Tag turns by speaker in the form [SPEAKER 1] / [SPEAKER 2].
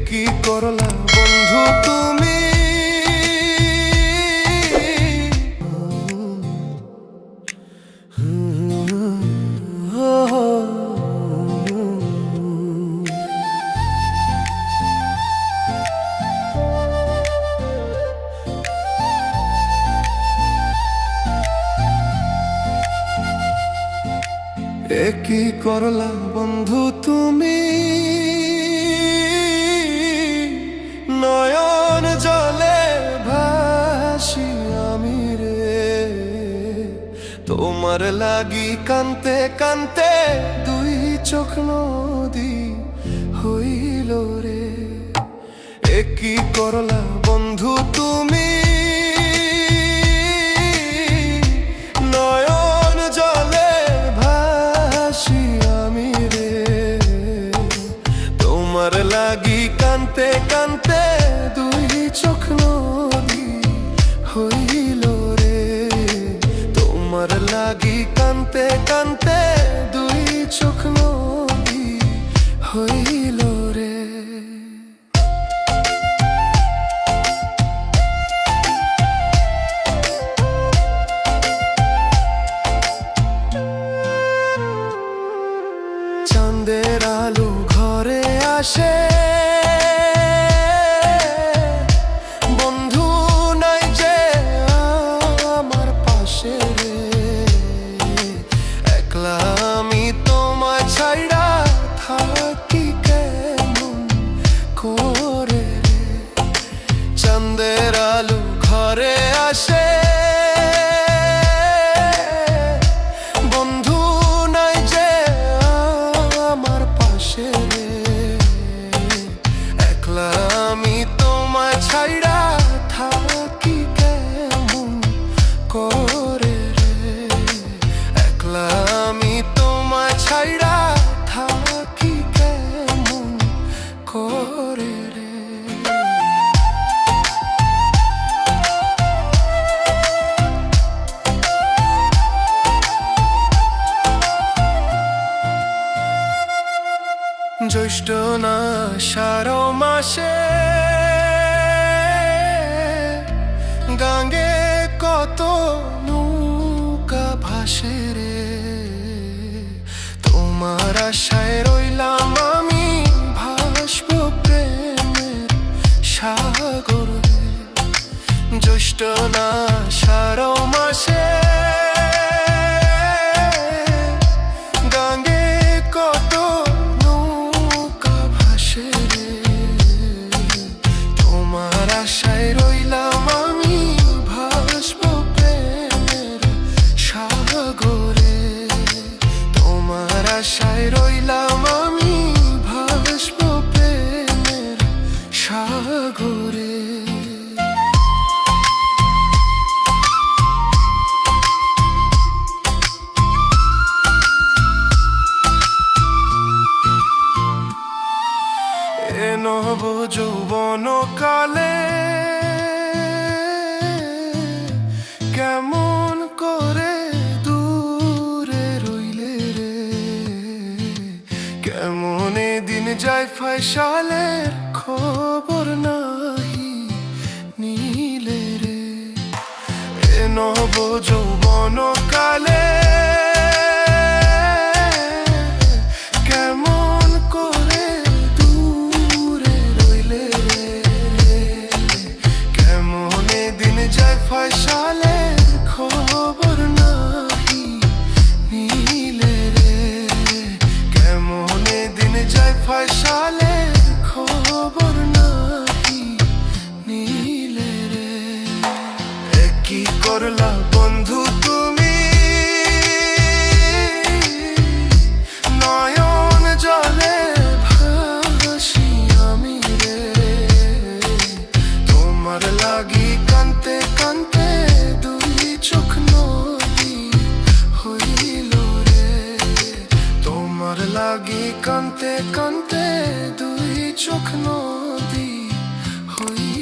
[SPEAKER 1] কি করলা বন্ধু তুমি? কি করলা বন্ধু তুমি? নয়ন জলে ভাসি আমি রে, তোমার লাগি কান্তে কান্তে দুই চোখ নদী হইল রে। কি করলা বন্ধু তুমি? নয়ন জলে ভাসি আমি রে, তোমার লাগি কান্তে কান্তে দুই চোখ নদী হইল রে। তোমার লাগি কান্তে কান্তে দুই চোখ নদী হইল রে। চাঁদের আলো ঘরে আসে, বন্ধু নাই যে আমার পাশে রে। একলা আমি তোমায় ছাইড়া থাকি কেমন করে রে। চাঁদের আলো ঘরে আসে, বন্ধু নাই যে আমার পাশে রে। একলা আমি তোমায় ছাইড়া থাকি কেমন করে রে। একলা আমি তোমায় ছাইড়া থাকি কেমন করে রে। জ্যৈষ্ঠ না আষাঢ় মাসে গাঙ্গে কত নৌকা ভাসে রে। তোমার আশায় রইলাম আমি ভাসব প্রেমের সাগরে। জ্যৈষ্ঠ না আষাঢ় মাসে গাঙ্গে কত তোমার আশায় রইলাম আমি ভাসব প্রেমের সাগরে। তোমার আশায় রইলাম আমি ভাসব প্রেমের সাগরে। নব যৌবন কালে কেমন করে দূরে রইলে রে। কেমন দিন যায় ফয়সালের খবর নাহি নিলে রে। নব যৌবন কালে কেমন করে দূরে রইলে রে। কেমন দিন যায় ফয়সালের খবর নাহি নিলে রে। কেমন দিন যায় ফয়সালের খবর নাহি নিলে রে। কি করলা বন্ধু তুমি? নয়ন জলে ভাসি আমি রে, তোমার লাগি কান্তে কান্তে দুই চোখ নদী হইল রে। তোমার লাগি কান্তে কান্তে দুই চোখ নদী হইল।